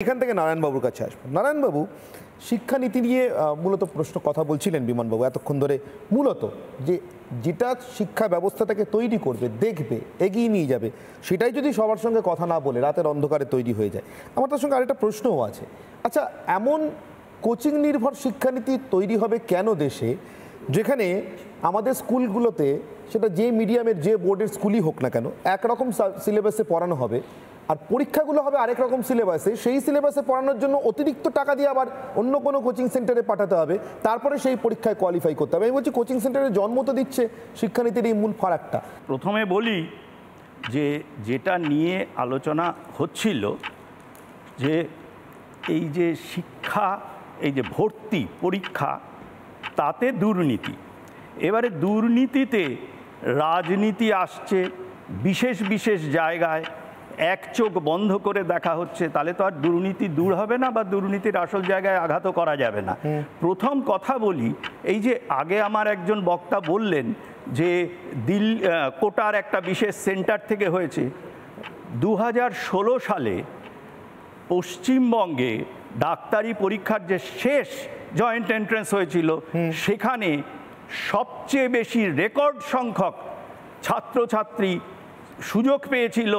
এখান থেকে নারায়ণবাবুর কাছে আসবো। নারায়ণবাবু, শিক্ষানীতি নিয়ে মূলত প্রশ্ন কথা বলছিলেন বিমানবাবু এতক্ষণ ধরে। মূলত যেটা শিক্ষা ব্যবস্থাটাকে তৈরি করবে, দেখবে, এগিয়ে নিয়ে যাবে, সেটাই যদি সবার সঙ্গে কথা না বলে রাতের অন্ধকারে তৈরি হয়ে যায়। আমার তার সঙ্গে আরেকটা প্রশ্নও আছে। আচ্ছা, এমন কোচিং নির্ভর শিক্ষানীতি তৈরি হবে কেন দেশে, যেখানে আমাদের স্কুলগুলোতে, সেটা যে মিডিয়ামের যে বোর্ডের স্কুলই হোক না কেন, একরকম সিলেবাসে পড়ানো হবে, আর পরীক্ষাগুলো হবে আরেক রকম সিলেবাসে। সেই সিলেবাসে পড়ানোর জন্য অতিরিক্ত টাকা দিয়ে আবার অন্য কোনো কোচিং সেন্টারে পাঠাতে হবে, তারপরে সেই পরীক্ষায় কোয়ালিফাই করতে হবে। আমি বলছি, কোচিং সেন্টারে জন্ম তো দিচ্ছে শিক্ষানীতির এই মূল ফারাকটা। প্রথমে বলি যে যেটা নিয়ে আলোচনা হচ্ছিল, যে এই যে শিক্ষা, এই যে ভর্তি পরীক্ষা, তাতে দুর্নীতি। এবারে দুর্নীতিতে রাজনীতি আসছে বিশেষ বিশেষ জায়গায়, এক চোখ বন্ধ করে দেখা হচ্ছে, তাহলে তো আর দুর্নীতি দূর হবে না, বা দুর্নীতির আসল জায়গায় আঘাতও করা যাবে না। প্রথম কথা বলি, এই যে আগে আমার একজন বক্তা বললেন যে কোটার একটা বিশেষ সেন্টার থেকে হয়েছে। 2016 সালে পশ্চিমবঙ্গে ডাক্তারি পরীক্ষার যে শেষ জয়েন্ট এন্ট্রান্স হয়েছিল, সেখানে সবচেয়ে বেশি রেকর্ড সংখ্যক ছাত্রছাত্রী সুযোগ পেয়েছিল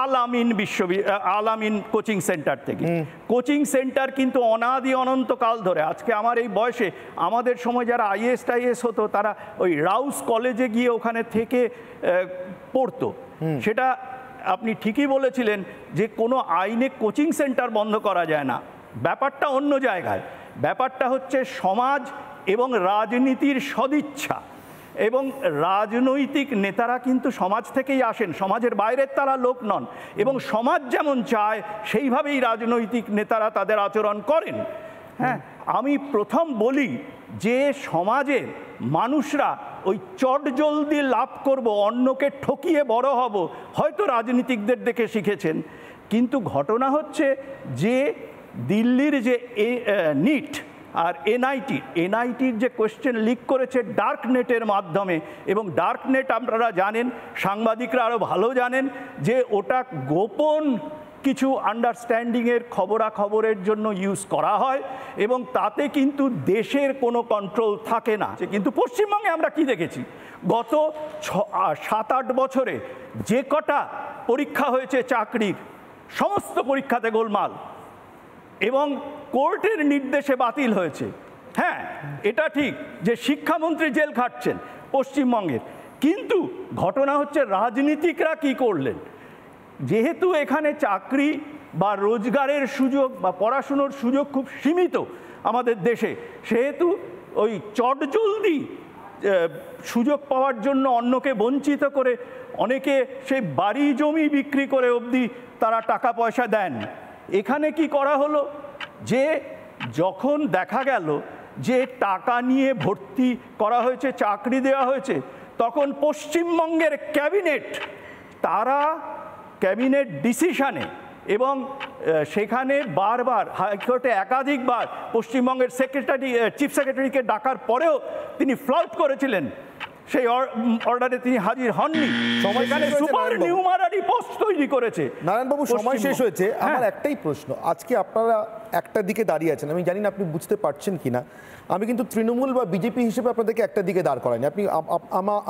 আল আমিন কোচিং সেন্টার থেকে। কোচিং সেন্টার কিন্তু অনাদি অনন্তকাল ধরে, আজকে আমার এই বয়সে, আমাদের সময় যারা আইএএস হতো, তারা ওই রাউস কলেজে গিয়ে ওখানে থেকে পড়তো। সেটা আপনি ঠিকই বলেছিলেন যে কোনো আইনে কোচিং সেন্টার বন্ধ করা যায় না, ব্যাপারটা অন্য জায়গায়। ব্যাপারটা হচ্ছে সমাজ এবং রাজনীতির সদিচ্ছা। এবং রাজনৈতিক নেতারা কিন্তু সমাজ থেকেই আসেন, সমাজের বাইরের তারা লোক নন, এবং সমাজ যেমন চায় সেইভাবেই রাজনৈতিক নেতারা তাদের আচরণ করেন। হ্যাঁ, আমি প্রথম বলি যে সমাজের মানুষরা ওই চটজলদি লাভ করব, অন্যকে ঠকিয়ে বড় হব, হয়তো রাজনীতিকদের দেখে শিখেছেন। কিন্তু ঘটনা হচ্ছে যে দিল্লির যে নিট আর এনআইটির যে কোয়েশ্চেন লিক করেছে ডার্ক নেটের মাধ্যমে, এবং ডার্ক নেট আপনারা জানেন, সাংবাদিকরা আরও ভালো জানেন, যে ওটা গোপন কিছু আন্ডারস্ট্যান্ডিংয়ের খবরাখবরের জন্য ইউজ করা হয়, এবং তাতে কিন্তু দেশের কোনো কন্ট্রোল থাকে না। কিন্তু পশ্চিমবঙ্গে আমরা কি দেখেছি, গত 7-8 বছরে যে কটা পরীক্ষা হয়েছে চাকরির, সমস্ত পরীক্ষাতে গোলমাল, এবং কোর্টের নির্দেশে বাতিল হয়েছে। হ্যাঁ, এটা ঠিক যে শিক্ষামন্ত্রী জেল খাটছেন পশ্চিমবঙ্গের, কিন্তু ঘটনা হচ্ছে রাজনীতিকরা কি করলেন। যেহেতু এখানে চাকরি বা রোজগারের সুযোগ বা পড়াশুনোর সুযোগ খুব সীমিত আমাদের দেশে, সেহেতু ওই চটজলদি সুযোগ পাওয়ার জন্য অন্যকে বঞ্চিত করে অনেকে সেই বাড়ি জমি বিক্রি করে অবধি তারা টাকা পয়সা দেন। এখানে কি করা হলো, যে যখন দেখা গেল যে টাকা নিয়ে ভর্তি করা হয়েছে, চাকরি দেওয়া হয়েছে, তখন পশ্চিমবঙ্গের ক্যাবিনেট ডিসিশনে, এবং সেখানে বারবার হাইকোর্টে একাধিকবার পশ্চিমবঙ্গের চিফ সেক্রেটারিকে ডাকার পরেও তিনি ফ্লাউট করেছিলেন, সেই অর্ডারে তিনি হাজির হননি। সুপার নিউমারারি পোস্ট তৈরি করেছে। নারায়ণবাবু, সময় শেষ হয়েছে। আমার একটাই প্রশ্ন, আজকে আপনারা একটা দিকে দাঁড়িয়ে আছেন, আমি জানি না আপনি বুঝতে পারছেন কিনা। আমি কিন্তু তৃণমূল বা বিজেপি হিসেবে আপনাদেরকে একটা দিকে দাঁড় করাইনি। আপনি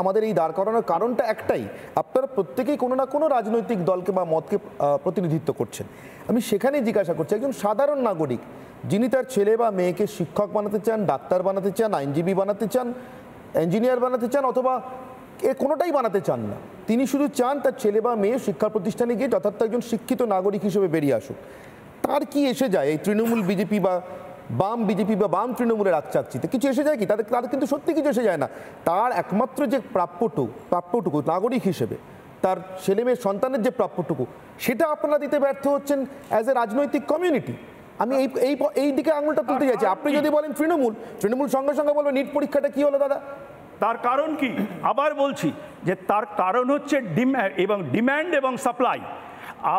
আমাদের এই দাঁড় করানোর কারণটা একটাই, আপনারা প্রত্যেকেই কোনো না কোনো রাজনৈতিক দলকে বা মতকে প্রতিনিধিত্ব করছেন। আমি সেখানেই জিজ্ঞাসা করছি, একজন সাধারণ নাগরিক যিনি তার ছেলে বা মেয়েকে শিক্ষক বানাতে চান, ডাক্তার বানাতে চান, আইনজীবী বানাতে চান, ইঞ্জিনিয়ার বানাতে চান, অথবা কোনোটাই বানাতে চান না, তিনি শুধু চান তার ছেলে বা মেয়ে শিক্ষা প্রতিষ্ঠানে গিয়ে যথার্থ একজন শিক্ষিত নাগরিক হিসেবে বেরিয়ে আসুক, তার কি এসে যায় এই তৃণমূল বিজেপি বা বাম বিজেপি বা বাম তৃণমূলের আকচাকচিতে? কিছু এসে যায় কি? তাদের কিন্তু সত্যি কিছু এসে যায় না। তার একমাত্র যে প্রাপ্যটুকু নাগরিক হিসেবে, তার ছেলে মেয়ের সন্তানের যে প্রাপ্যটুকু, সেটা আপনারা দিতে ব্যর্থ হচ্ছেন অ্যাজ এ রাজনৈতিক কমিউনিটি। আমি এই দিকে আঙুলটা তুলতে চাইছি। আপনি যদি বলেন তৃণমূল সঙ্গে সঙ্গে বলবে নিট পরীক্ষাটা কি হলো দাদা, তার কারণ কি? আবার বলছি যে তার কারণ হচ্ছে ডিম্যান্ড এবং সাপ্লাই।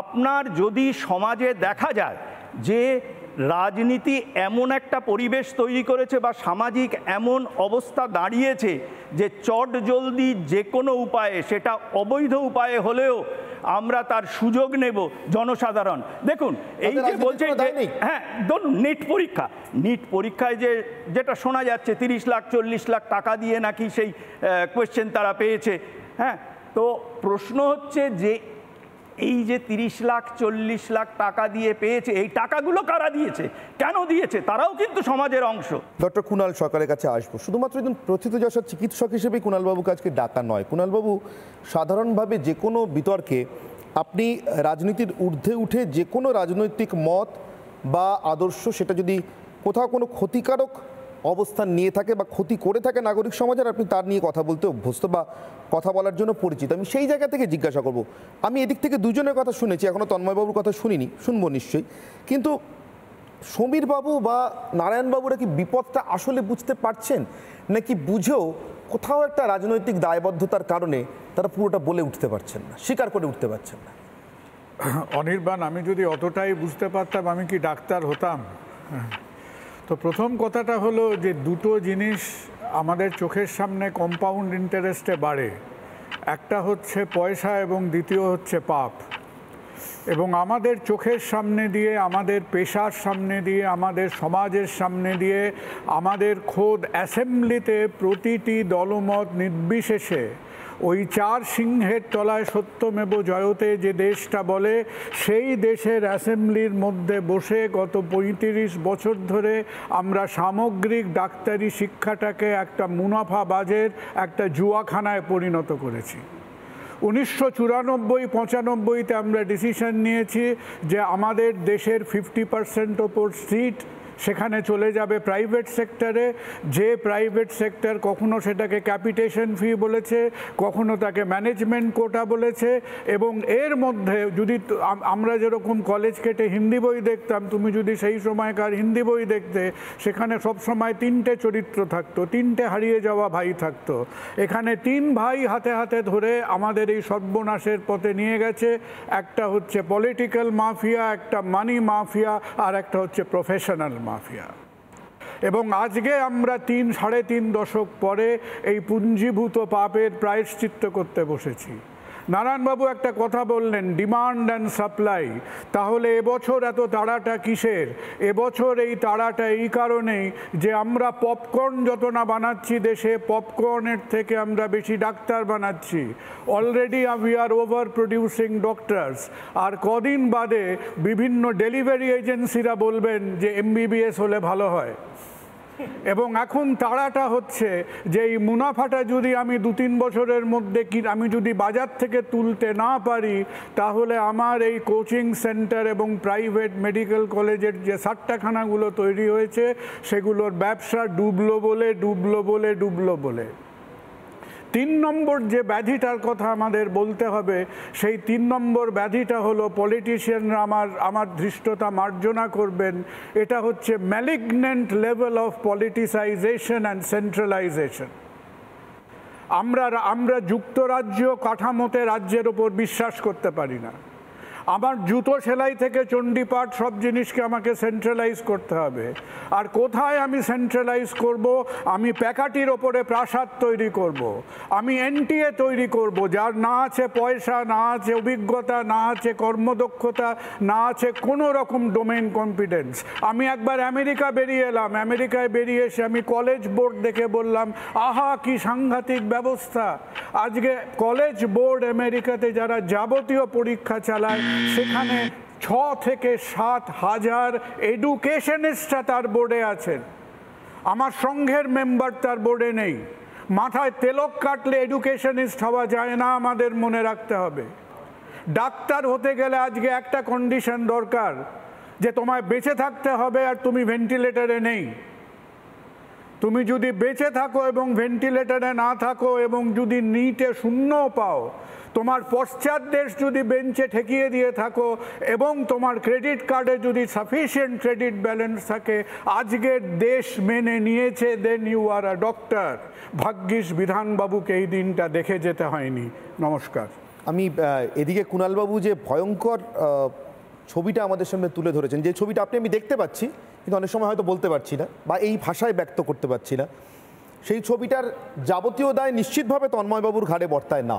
আপনার যদি সমাজে দেখা যায় যে রাজনীতি এমন একটা পরিবেশ তৈরি করেছে বা সামাজিক এমন অবস্থা দাঁড়িয়েছে যে চট জলদি যে কোনো উপায়ে, সেটা অবৈধ উপায়ে হলেও আমরা তার সুযোগ নেব জনসাধারণ। দেখুন এই যে বলছে, হ্যাঁ ধরুন নিট পরীক্ষায় যেটা শোনা যাচ্ছে 30 লাখ 40 লাখ টাকা দিয়ে নাকি সেই কোয়েশ্চেন তারা পেয়েছে। হ্যাঁ, তো প্রশ্ন হচ্ছে যে এই যে 30 লাখ 40 লাখ টাকা দিয়ে পেয়েছে, এই টাকাগুলো কারা দিয়েছে, কেন দিয়েছে? তারাও কিন্তু সমাজের অংশ। ডক্টর কুণাল সরকারের কাছে আসবো। শুধুমাত্র একজন প্রথিতযশা চিকিৎসক হিসেবে কুণালবাবুকে আজকে ডাকা নয়। কুণালবাবু, সাধারণভাবে যে কোনো বিতর্কে আপনি রাজনীতির ঊর্ধ্বে উঠে যে কোনো রাজনৈতিক মত বা আদর্শ, সেটা যদি কোথাও কোনো ক্ষতিকারক অবস্থান নিয়ে থাকে বা ক্ষতি করে থাকে নাগরিক সমাজের, আপনি তার নিয়ে কথা বলতে অভ্যস্ত বা কথা বলার জন্য পরিচিত। আমি সেই জায়গা থেকে জিজ্ঞাসা করব, আমি এদিক থেকে দুজনের কথা শুনেছি, এখনও তন্ময়বাবুর কথা শুনিনি, শুনবো নিশ্চয়ই, কিন্তু সমীরবাবু বা নারায়ণবাবুরা কি বিপদটা আসলে বুঝতে পারছেন, নাকি বুঝেও কোথাও একটা রাজনৈতিক দায়বদ্ধতার কারণে তারা পুরোটা বলে উঠতে পারছেন না, স্বীকার করে উঠতে পারছেন না? অনির্বাণ, আমি যদি অতটাই বুঝতে পারতাম আমি কি ডাক্তার হতাম? তো প্রথম কথাটা হলো যে দুটো জিনিস আমাদের চোখের সামনে কম্পাউন্ড ইন্টারেস্টে বাড়ে। একটা হচ্ছে পয়সা এবং দ্বিতীয় হচ্ছে পাপ। এবং আমাদের চোখের সামনে দিয়ে, আমাদের পেশার সামনে দিয়ে, আমাদের সমাজের সামনে দিয়ে, আমাদের খোদ অ্যাসেম্বলিতে প্রতিটি দলমত নির্বিশেষে ওই 4 সিংহের তলায় সত্যমেব জয়তে যে দেশটা বলে, সেই দেশের অ্যাসেম্বলির মধ্যে বসে গত 35 বছর ধরে আমরা সামগ্রিক ডাক্তারি শিক্ষাটাকে একটা মুনাফাবাজের একটা জুয়াখানায় পরিণত করেছি। 1994-95-তে আমরা ডিসিশন নিয়েছি যে আমাদের দেশের 50% ওপর সিট সেখানে চলে যাবে প্রাইভেট সেক্টরে। যে প্রাইভেট সেক্টর কখনো সেটাকে ক্যাপিটেশন ফি বলেছে, কখনো তাকে ম্যানেজমেন্ট কোটা বলেছে। এবং এর মধ্যে যদি আমরা যেরকম কলেজ কেটে হিন্দি বই দেখতাম, তুমি যদি সেই সময়কার হিন্দি বই দেখতে, সেখানে সবসময় 3টে চরিত্র থাকতো, 3টে হারিয়ে যাওয়া ভাই থাকতো। এখানে 3 ভাই হাতে হাতে ধরে আমাদের এই সর্বনাশের পথে নিয়ে গেছে। একটা হচ্ছে পলিটিক্যাল মাফিয়া, একটা মানি মাফিয়া, আর একটা হচ্ছে প্রফেশনাল মাফিয়া। এবং আজকে আমরা 3-3.5 দশক পরে এই পুঞ্জীভূত পাপের প্রায়শ্চিত্ত করতে বসেছি। নারায়ণবাবু একটা কথা বললেন, ডিমান্ড অ্যান্ড সাপ্লাই। তাহলে এবছর এত তাড়াটা কিসের? এবছর এই তাড়াটা এই কারণেই যে আমরা পপকর্ন যত না বানাচ্ছি দেশে, পপকর্নের থেকে আমরা বেশি ডাক্তার বানাচ্ছি। Already we are over producing doctors. আর কদিন বাদে বিভিন্ন ডেলিভারি এজেন্সিরা বলবেন যে MBBS হলে ভালো হয়। এবং এখন তাড়াটা হচ্ছে যে এই মুনাফাটা যদি আমি 2-3 বছরের মধ্যে আমি যদি বাজার থেকে তুলতে না পারি, তাহলে আমার এই কোচিং সেন্টার এবং প্রাইভেট মেডিকেল কলেজের যে 60টাখানাগুলো তৈরি হয়েছে, সেগুলোর ব্যবসা ডুবলো বলে। 3 নম্বর যে ব্যাধিটার কথা আমাদের বলতে হবে, সেই 3 নম্বর ব্যাধিটা হলো, পলিটিশিয়ানরা আমার ধৃষ্টতা মার্জনা করবেন, এটা হচ্ছে malignant level of politicisation and centralisation. আমরা যুক্তরাজ্য কাঠামোতে রাজ্যের ওপর বিশ্বাস করতে পারি না। আমার জুতো সেলাই থেকে চণ্ডীপাঠ সব জিনিসকে আমাকে সেন্ট্রালাইজ করতে হবে। আর কোথায় আমি সেন্ট্রালাইজ করব? আমি প্যাকাটির ওপরে প্রাসাদ তৈরি করব, আমি NTA তৈরি করব, যার না আছে পয়সা, না আছে অভিজ্ঞতা, না আছে কর্মদক্ষতা, না আছে কোনো রকম ডোমেইন কম্পিটেন্স। আমি একবার আমেরিকা বেরিয়ে এলাম, আমেরিকায় বেরিয়ে এসে আমি কলেজ বোর্ড দেখে বললাম, আহা কি সাংঘাতিক ব্যবস্থা। আজকে কলেজ বোর্ড আমেরিকাতে যারা যাবতীয় পরীক্ষা চালায়, সেখানে 6 থেকে 7 হাজার এডুকেশনিস্টরা তার বোর্ডে আছেন। আমার সংঘের মেম্বার তার বোর্ডে নেই। মাথায় তেলক কাটলে এডুকেশনিস্ট হওয়া যায় না, আমাদের মনে রাখতে হবে। ডাক্তার হতে গেলে আজকে একটা কন্ডিশন দরকার, যে তোমায় বেঁচে থাকতে হবে আর তুমি ভেন্টিলেটরে নেই। তুমি যদি বেঁচে থাকো এবং ভেন্টিলেটরে না থাকো, এবং যদি নিটে 0 পাও, তোমার পশ্চাৎ দেশ যদি বেঞ্চে ঠেকিয়ে দিয়ে থাকো, এবং তোমার ক্রেডিট কার্ডে যদি সাফিসিয়েন্ট ক্রেডিট ব্যালেন্স থাকে, আজকের দেশ মেনে নিয়েছে, দেন ইউ আর আ ডক্টর। ভাগ্যিস বিধানবাবুকে এই দিনটা দেখে যেতে হয়নি। নমস্কার। আমি এদিকে কুণালবাবু যে ভয়ঙ্কর ছবিটা আমাদের সামনে তুলে ধরেছেন, যে ছবিটা আমি দেখতে পাচ্ছি কিন্তু অনেক সময় হয়তো বলতে পারছি না বা এই ভাষায় ব্যক্ত করতে পারছি না, সেই ছবিটার যাবতীয় দায় নিশ্চিতভাবে তন্ময়বাবুর ঘাড়ে বর্তায় না।